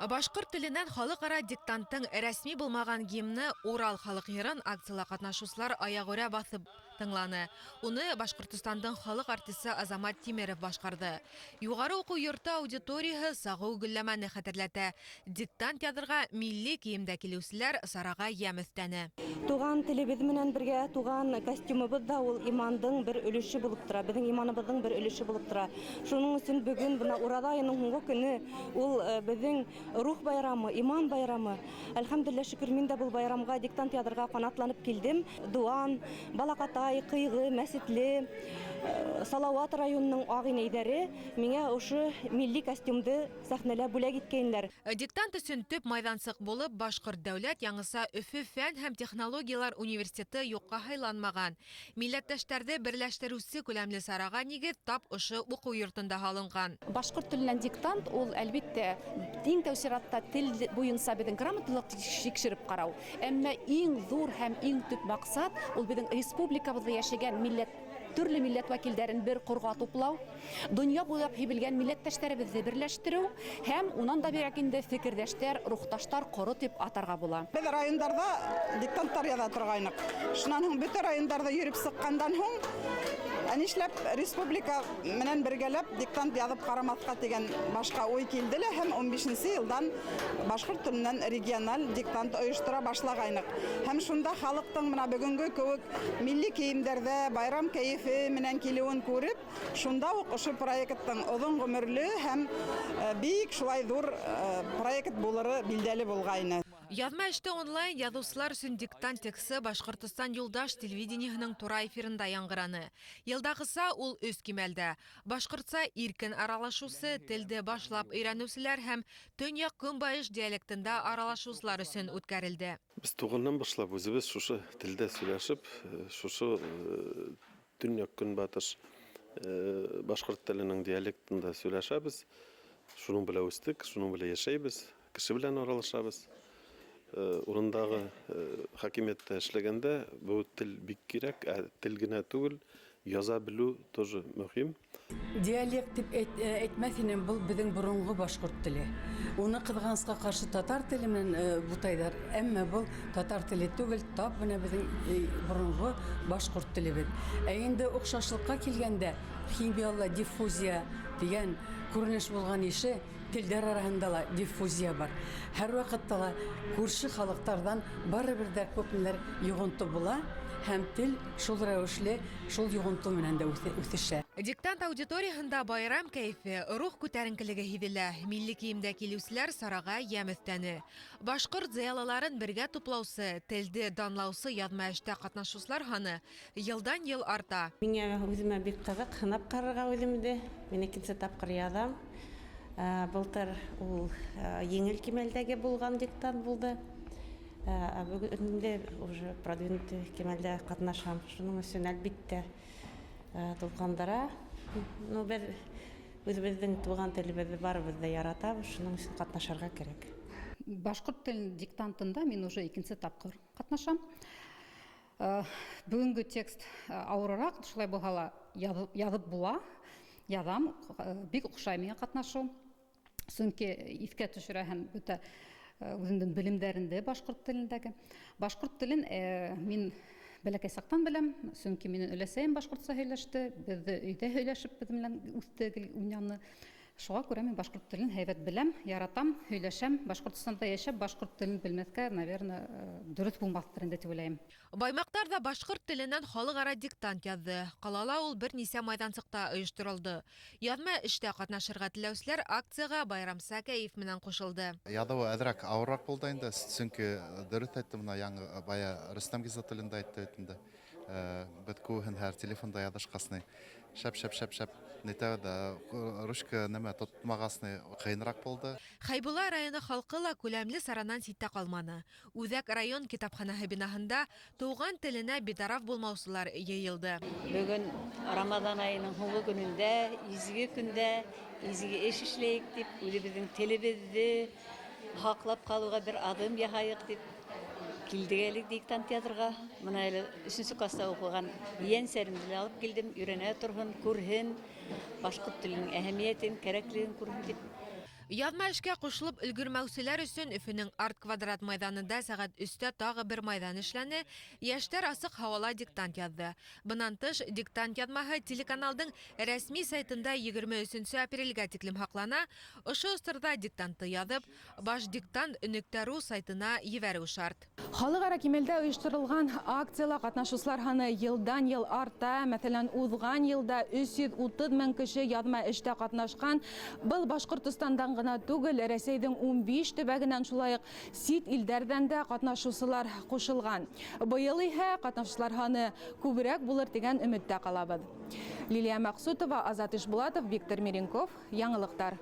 Башкорт теленнән халыкара диктанттың рәсми булмаган гимны Урал халык йырын акцияла катнашучылар аягүрә басып тыңланы. Уны Башкортстандың халык артисты Азамат Тимеров башкарды. Югары уку йорты аудиторияһы сагу гөлләмәне хәтерләтә. Диктант язырга милли киемдә килүчеләр сарага ям өстәне. Туган телебез менән бергә туган костюмыбыз да ул имандың бер өлеше булып тора. Безнең иманыбызның бер өлеше булып тора. Шуның өчен бүген бuna Урал аеның һуңгы көне ул безнең рух байрамы, иман байрамы. Әлхәмдүлилләh, шөкер, мин дә бу байрамга диктант язырга канатланып килдем. Дуан, Балакатай, Кыйгы, Мәсетле, Салават районының агынәйдәре миңа ошы милли костюмды сәхнәләп бүләк иткәннәр. Диктант өчен төп майдансык булып Башкорт дәүләт яңгыса Өфе фән һәм технологиялар университеты юкка хайланмаган. Милләттәшләрне берләштерүче күләмле сарага нигез тап ошы уку йортында һалынган. Башкорт теленнән диктант ул әлбәттә иң тәүсиратта тел буенча безнең грамоталык тикшереп карау. Әмма иң зур һәм иң төп максат ул безнең республикабызда яшәгән төрле милләт вәкилләрен бер корга туплау, дөнья буйлап һибелгән милләттәшләребезне берләштерү һәм унан да бирәк инде фикердәштәр, рухташтар коры дип атарга була. Без районнарда диктанттар яза торгайнык. Шуннан һуң бөтен районнарда йөреп сыккандан һуң Әнишләп республика менән бергәләп диктант язып карамаска дигән башка ой килде лә һәм 15нче елдан башкорт теленнән региональ диктант оештыра башлагайнык. Һәм шунда халыктың менә бүгенге кебек милли киемдәрдә байрам кәефе менән килүен күреп, шунда ук ошо проекттың озын гомерле һәм бик шулай зур проект булыры билдәле булгайны. Язма эште онлайн язучылар өчен диктант тексты Башкортстан юлдаш телевидениеһенең тура эфирында яңгыраны. Елдагыса ул үз кимәлдә. Башкортса иркен аралашусы, телде башлап өйрәнүчеләр һәм төньяк көнбайыш диалектында аралашучылар өчен үткәрелде. Без тугыннан башлап үзебез шушы телдә сөйләшеп, шушы төньяк көнбатыш башкорт теленең диалектында сөйләшәбез. Шуның белән үстек, шуның белән яшәйбез, кеше белән аралашабыз. Урындагы хакимиятта эшләгәндә бу тел бик кирәк, тел генә түгел, яза белү тоже мөһим. Диалект дип әйтмәс инем, бу безнең борынгы башкорт теле. Уны кызганычка каршы татар теле менән бутайдар, әмма бу татар теле түгел, тап менә безнең борынгы башкорт телебез. Инде охшашлыкка килгәндә химиялла диффузия дигән күренеш булган ише телдәр арасында ла диффузия бар. Һәр вакытта ла күрше халыктардан барыбер дә күпләр йогынты була һәм тел шул рәвешле, шул йогынты менән дә үсешә. Диктант аудиторияһында байрам кәефе, рух күтәренкелеге һизелә. Милли киемдә килүчеләр сарага ям өстәне. Башкорт зыялыларын бергә туплаучы, телде данлаучы язма эштә катнашучылар саны елдан-ел арта. Миңа үземә бик кызык, сынап карарга үземдә. Мин икенче тапкыр язам. Былтыр ул еңел кимәлдәге булган диктант булды. Бүген дә уже продвинутый кимәлдә катнашам. Шуның өчен әлбәттә тулкандыра. Без үзебезнең туган телебезне барыбыз да яратабыз, шуның өчен катнашырга кирәк. Башкорт телен диктантында мин уже икенче тапкыр катнашам. Бүгенге текст авыррак, шулай булса язып була. Язам, бик охшай миңа катнашу. Чөнки искә төшерә һәм бөтә үзенең белемнәрендә башкорт телендәге. Башкорт телен мин бәләкәй сактан беләм, чөнки минем өләсәем башкортча һөйләште, без өйдә һөйләшеп без белән үстек уйнаны. Шуңа күрә мин башкорт телен һәйбәт беләм, яратам, һөйләшәм. Башкортстанда яшәп, башкорт телен белмәскә, наверное, дөрес булмастыр инде дип уйлыйм. Баймактар да башкорт теленнән халыкара диктант язды. Калала ул берничә майдансыкта оештырылды. Язма эштә катнашырга теләүчеләр акцияга байрамса кәеф менән кушылды. Ядау әдрәк авыррак булды инде, чөнки дөрес әйттем, яңа бая Рөстәм Гиза телендә әйтте инде. Бит күһен һәр телефонда язышкасны. Шәп нетә дә русча нәмә тотмагасны кыйнрак булды. Хайбула районы халкы ла күләмле саранан ситтә калманы. Үзәк район китапханаһы бинаһында туган теленә битараф булмаучылар йыелды. Бүген Рамазан айының һуңгы көнендә, изге көндә, изге эш эшләйек дип, үзебезнең телебезне хаклап калуга бер адым яһайык дип килдек әле диктант язырга. Менә әле 3нче класста укыган янсәремне алып килдем, өйрәнә торһын, күрһен, башкорт теленең әһәмиятен, кирәклеген күрһен дип. Язма эшкә кушылып өлгермәүселәр өчен Өфөнең арт квадрат мәйданында сәгать 3-тә тагы бер мәйдан эшләне. Яшьтәр асык һавала диктант язды. Быннан тыш, диктант язмаһы телеканалдың рәсми сайтында 23 апрельгә тиклем һаклана. Ошо сырда диктантты язып, bashdiktant.ru сайтына ебәрү шарт. Халыкара кимәлдә оештырылган акциялар катнашучылар саны елдан-ел арта. Мәсәлән, узган елда 330 мең кеше язма эштә катнашкан. Был Башкортостандан гына түгел, Рәсәйнең 15 төбәгеннән шулай ук сит илдәрдән дә катнашучылар кушылган. Быел иһә катнашучылар саны күбрәк булыр дигән өметтә калабыз. Лилия Максутова, Азат Ишбулатов, Виктор Миренков, Яңалыктар.